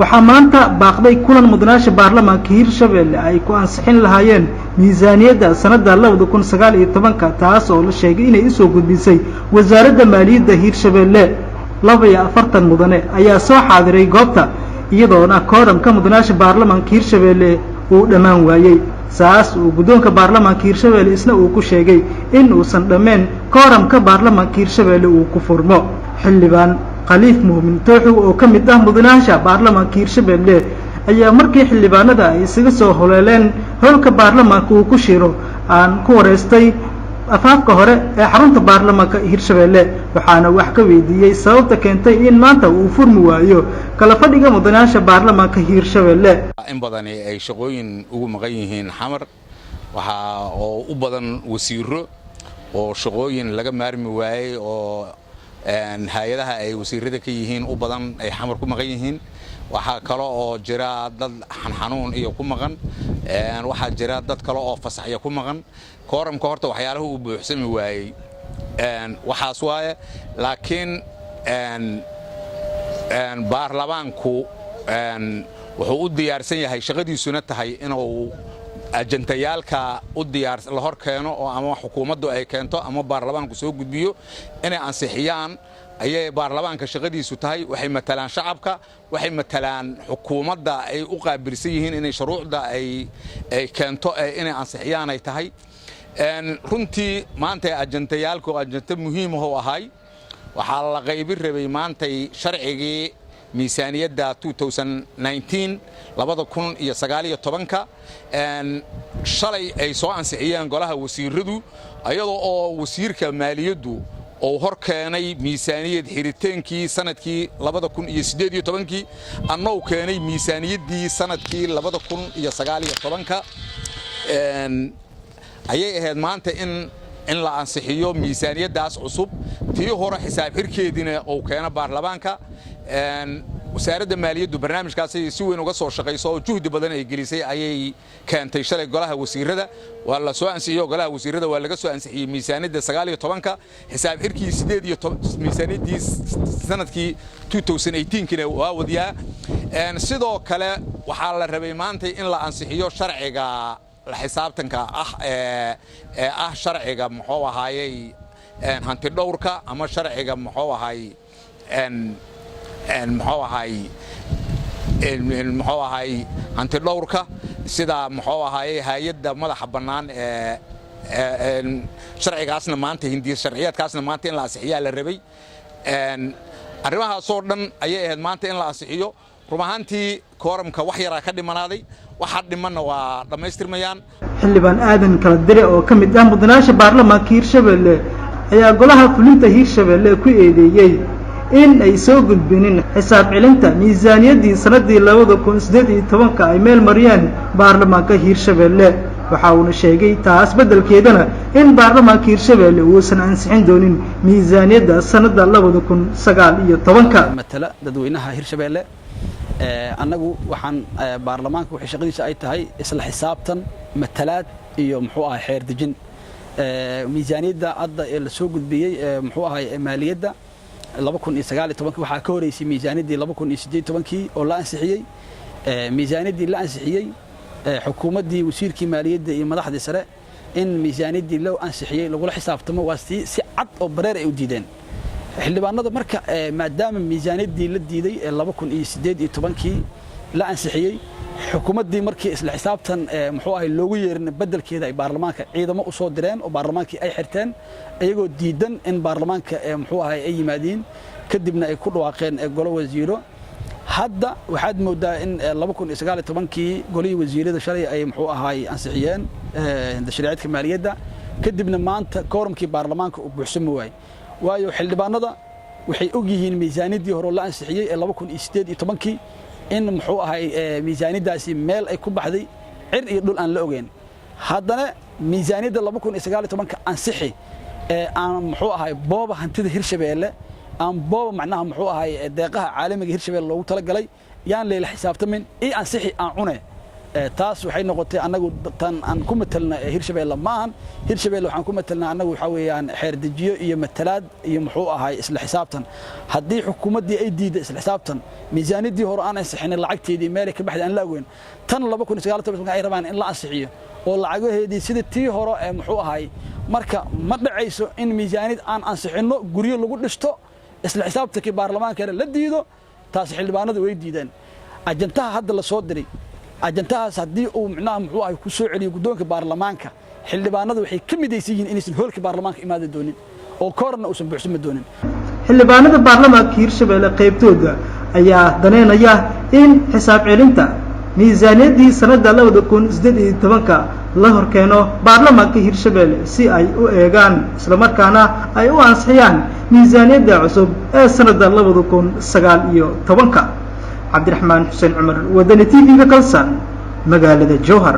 waxaa maanta baaqday kulan mudanaasha baarlamaanka Hirshabelle ay ku ansixin lahaayeen miisaaniyadda sanadda 2019 taas oo la sheegay inay soo gudbisay wasaaradda maaliyadda Hirshabelle 42 mudane ayaa soo xaadiray goobta iyadoona kooramka mudanaasha baarlamaanka Hirshabelle uu dhamaan waayay saas uu gudoonka baarlamaanka Hirshabelle isna uu ku sheegay in uusan dhameen kooramka baarlamaanka Hirshabelle uu ku furmo xildhibaan Khaliif Muumin Tooxow oo ka mid ah mudanaasha baarlamaanka Hirshabelle ayaa markii xildhibaanada ay isaga soo holeeleen holka baarlamaanka uu ku shiro aan ku wareystay afaafka hore ee xarunta baarlamaanka Hirshabelle waxaana wax ka weydiiyay sababta keentay in maanta uu furmi waayo kala fadhiga mudanaasha baarlamaanka Hirshabelle in badan ay shaqooyin ugu maqan yihiin xamar waxa oo u badan wasiiro oo shaqooyin laga maarmi waayay oo hay'adaha ay wasiirada ka yihiin u badan ay xamar ku maqan yihiin waxa kale oo jira dad xanuun iyo ku maqan waxa jira dad kale oo fasaxya ku maqan kooramka horta waxyaalaha uu buuxsami waayay waxaas waaye laakiin baarlamaanku wuxuu u diyaarsan yahay shaqadiisuna tahay inuu ajentayaalka u diyaar la hor keeno oo ama xukuumaddu ay keento ama baarlamaanku soo gudbiyo inay ansixiyaan ayay baarlamaanka shaqadiisu tahay waxay matalaan shacabka waxay matalaan xukuumadda ay u qaabilsan yihiin inay shuruucda ay keento inay ansixiyaan ay tahay runtii maanta ajentayaalku ajenta muhiim ah oo ahay waxa la qaybin rabay maanta sharcigii miisaaniyadda 2019 shalay ay soo ansixiyeen golaha wasiiradu ayadoo oo wasiirka maaliyaddu oo hor keenay miisaaniyad xiritaanki sanadkii 2018 annoo keenay miisaaniyaddii sanadkii 2019 ayay ahayd maanta in la ansixiyo miisaaniyaddaas cusub tii hore xisaab xirkeedina oo keena baarlamaanka wasaaradda maaliyaddu barnaamijkaas si weyn uga soo shaqeyso oo juhdi badan ay gelisay ayay keentay shalay golaha wasiirada waa la soo ansixiyay golaha wasiirada waa laga soo ansixiyay miisaaniyadda 19 xisaab xirkii 8 miisaaniyaddii sanadkii 2018 waa wadiyaa sidoo kale waxa la rabay maanta in la ansixiyo sharciga la xisaabtanka ah sharciga muxuu ahaayay hanti dhowrka ama sharciga muxuu ahaay muxuu ahaay hanti dhowrka sida muxuu ahaay hay'adda madaxa bannaan sharcigaasna maanta hindiya sharciyaadkaasna maanta in la ansixiyaa la rabay arrimahaas oo dhan ayay ahayd maanta in la ansixiyo rumahantii kooramka wax yar ka dhimanaaday waxa dhimanna waa dhameystirmayaan xildhibaan aadan kala dire oo ka mid ah mudanaasha baarlamaanka Hirshabelle ayaa golaha fulinta Hirshabelle ku eedeeyay in ay soo gudbinin xisaab celinta miisaaniyaddii sanadii 2018 ay meel mariyeen baarlamaanka Hirshabelle waxa uu sheegay taas bedelkeedana in baarlamaanka Hirshabelle uusan ansixin doonin miisaaniyadda sanadda 2019 matala dadweynaha Hirshabelle annagu waxaan baarlamaanka wixii shaqadiisa ay tahay isla xisaabtan matalaad iyo muxuu ahaa xeer dejin miisaaniyadda hadda ee la soo gudbiyay muxuu ahaa maaliyadda 2019 waxaa ka horeysay miisaaniyaddii 2018 oo la ansixiyay miisaaniyaddii la ansixiyay xukuumaddii wasiirkii maaliyadda iyo madaxdii sare in miisaaniyaddii loo ansixiyay lagula xisaabtamo waa si cad oo bareer ay u diideen xildhibaanada marka maadaama miisaaniyaddii la diiday 2018 la ansixiyay xukuumaddii markii isla xisaabtan muxuu ahay loogu yeerin bedelkeeda ay baarlamaanka ciidamo u soo direen oo baarlamaankii ay xirteen ayagoo diidan in baarlamaanka muxuu ahay ay yimaadeen kadibna ay ku dhawaaqeen golo wasiiro hadda waxaad moodaa in 2019 golihii wasiirada shalay ay muxuu ahay ansixiyeen shariicadka maaliyadda kadibna maanta kooramkii baarlamaanka uu buuxsami waayay waayo xildhibaanada waxay og yihiin miisaaniyaddii hore la ansixiyay 2018 in muxuu ahay miisaaniyaddaasi meel ay ku baxday cir iyo dhul aan la ogeyn haddana miisaaniyadda 2019 ansixi aan muxuu ahay booba hantida Hirshabelle aan booba macnaha muxuu ahay deeqaha caalamiga Hirshabelle loogu talagalay yaan leeyahay xisaabtamin ansixi aan cune taas waxay noqotay anagu tan aan ku metelna Hirshabeelle maahan Hirshabeelle waxaan ku metelnaa anagu waxa weeyaan xeer dejiyo iyo matalaad iyo muxuu ahay isla xisaabtan haddii xukuumadii ay diiday isla xisaabtan miisaaniyadii hore aan ansixin lacagteedii meel ka baxday aan la ogeyn tan 2019 ay rabaan in la ansixiyo oo lacagaheedii sidii tii hore ee muxuu ahay marka ma dhacayso in miisaaniyad aan ansixino guriyo lagu dhisto isla xisaabtankii baarlamaanka la diido taas xildhibaanadu way diideen ajantaha hadda la soo diray ajantahaas haddii uu micnaha muxuu ahay ku soo celiyo guddoonka baarlamaanka xildhibaanadu waxay ka midaysan yihiin inaysan hoolka baarlamaanka imaada doonin oo koorna uusan buuxsama doonin xildhibaanada baarlamaanka Hirshabeelle qaybtooda ayaa daneynaya in xisaab celinta miisaaniyadii sanadda 2018 la horkeeno baarlamaanka Hirshabeelle si ay u eegaan isla markaana ay u ansixiyaan miisaaniyadda cusub ee sanadda 2019 Cabdiraxmaan Xuseen Cumar wadani TV-ga Kalsan magaalada Jowhar